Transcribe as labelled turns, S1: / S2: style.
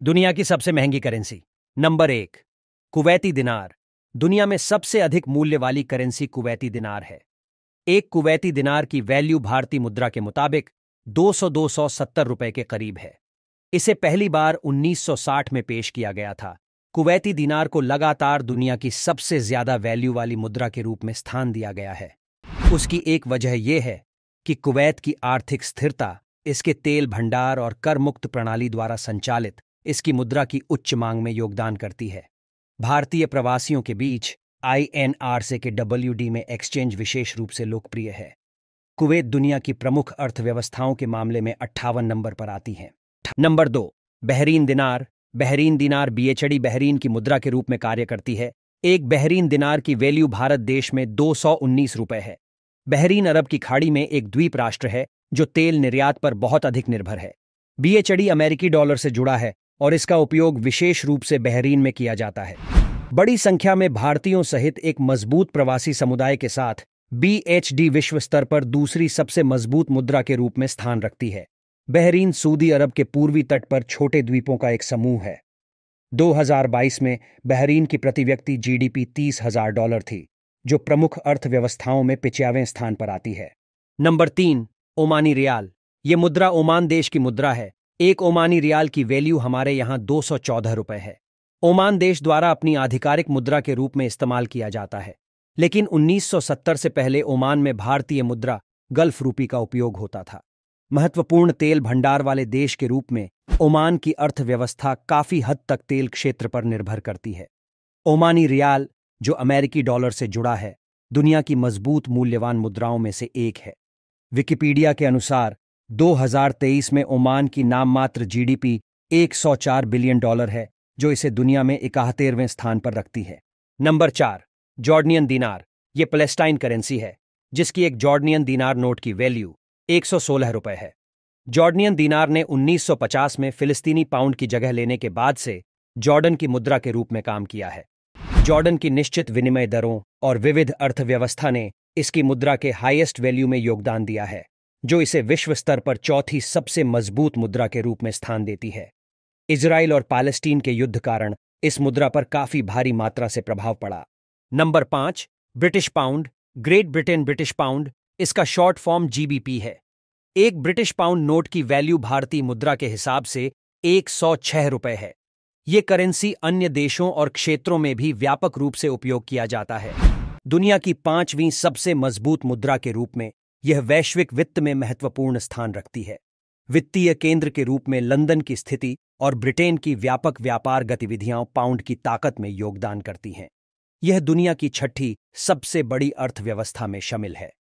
S1: दुनिया की सबसे महंगी करेंसी। नंबर 1, कुवैती दिनार। दुनिया में सबसे अधिक मूल्य वाली करेंसी कुवैती दिनार है। एक कुवैती दिनार की वैल्यू भारतीय मुद्रा के मुताबिक 270 रुपए के करीब है। इसे पहली बार 1960 में पेश किया गया था। कुवैती दिनार को लगातार दुनिया की सबसे ज्यादा वैल्यू वाली मुद्रा के रूप में स्थान दिया गया है। उसकी एक वजह यह है कि कुवैत की आर्थिक स्थिरता, इसके तेल भंडार और कर मुक्त प्रणाली द्वारा संचालित इसकी मुद्रा की उच्च मांग में योगदान करती है। भारतीय प्रवासियों के बीच INR से के WD में एक्सचेंज विशेष रूप से लोकप्रिय है। कुवैत दुनिया की प्रमुख अर्थव्यवस्थाओं के मामले में 58 नंबर पर आती है। नंबर 2, बहरीन दिनार। बहरीन दिनार BHD बहरीन की मुद्रा के रूप में कार्य करती है। एक बहरीन दिनार की वैल्यू भारत देश में 219 रुपए है। बहरीन अरब की खाड़ी में एक द्वीप राष्ट्र है जो तेल निर्यात पर बहुत अधिक निर्भर है। BHD अमेरिकी डॉलर से जुड़ा है और इसका उपयोग विशेष रूप से बहरीन में किया जाता है। बड़ी संख्या में भारतीयों सहित एक मजबूत प्रवासी समुदाय के साथ BHD विश्व स्तर पर दूसरी सबसे मजबूत मुद्रा के रूप में स्थान रखती है। बहरीन सऊदी अरब के पूर्वी तट पर छोटे द्वीपों का एक समूह है। 2022 में बहरीन की प्रति व्यक्ति GDP $30,000 थी, जो प्रमुख अर्थव्यवस्थाओं में 95वें स्थान पर आती है। Number 3, Omani riyal. ये मुद्रा ओमान देश की मुद्रा है। एक ओमानी रियाल की वैल्यू हमारे यहाँ 214 रुपए है। ओमान देश द्वारा अपनी आधिकारिक मुद्रा के रूप में इस्तेमाल किया जाता है, लेकिन 1970 से पहले ओमान में भारतीय मुद्रा गल्फ रूपी का उपयोग होता था। महत्वपूर्ण तेल भंडार वाले देश के रूप में ओमान की अर्थव्यवस्था काफी हद तक तेल क्षेत्र पर निर्भर करती है। ओमानी रियाल, जो अमेरिकी डॉलर से जुड़ा है, दुनिया की मजबूत मूल्यवान मुद्राओं में से एक है। विकिपीडिया के अनुसार 2023 में ओमान की नाममात्र GDP $104 बिलियन है, जो इसे दुनिया में 71वें स्थान पर रखती है। नंबर 4, जॉर्डनियन दिनार। यह पैलेस्टाइन करेंसी है, जिसकी एक जॉर्डनियन दिनार नोट की वैल्यू 116 रुपए है। जॉर्डनियन दिनार ने 1950 में फिलिस्तीनी पाउंड की जगह लेने के बाद से जॉर्डन की मुद्रा के रूप में काम किया है। जॉर्डन की निश्चित विनिमय दरों और विविध अर्थव्यवस्था ने इसकी मुद्रा के हाईएस्ट वैल्यू में योगदान दिया है, जो इसे विश्व स्तर पर चौथी सबसे मजबूत मुद्रा के रूप में स्थान देती है। इजराइल और पैलेस्टीन के युद्ध कारण इस मुद्रा पर काफी भारी मात्रा से प्रभाव पड़ा। Number 5, British pound. Great Britain British pound, इसका शॉर्ट फॉर्म GBP है। एक ब्रिटिश पाउंड नोट की वैल्यू भारतीय मुद्रा के हिसाब से 106 रुपए है। ये करेंसी अन्य देशों और क्षेत्रों में भी व्यापक रूप से उपयोग किया जाता है। दुनिया की 5वीं सबसे मजबूत मुद्रा के रूप में यह वैश्विक वित्त में महत्वपूर्ण स्थान रखती है। वित्तीय केंद्र के रूप में लंदन की स्थिति और ब्रिटेन की व्यापक व्यापार गतिविधियां पाउंड की ताकत में योगदान करती हैं। यह दुनिया की 6ठी सबसे बड़ी अर्थव्यवस्था में शामिल है।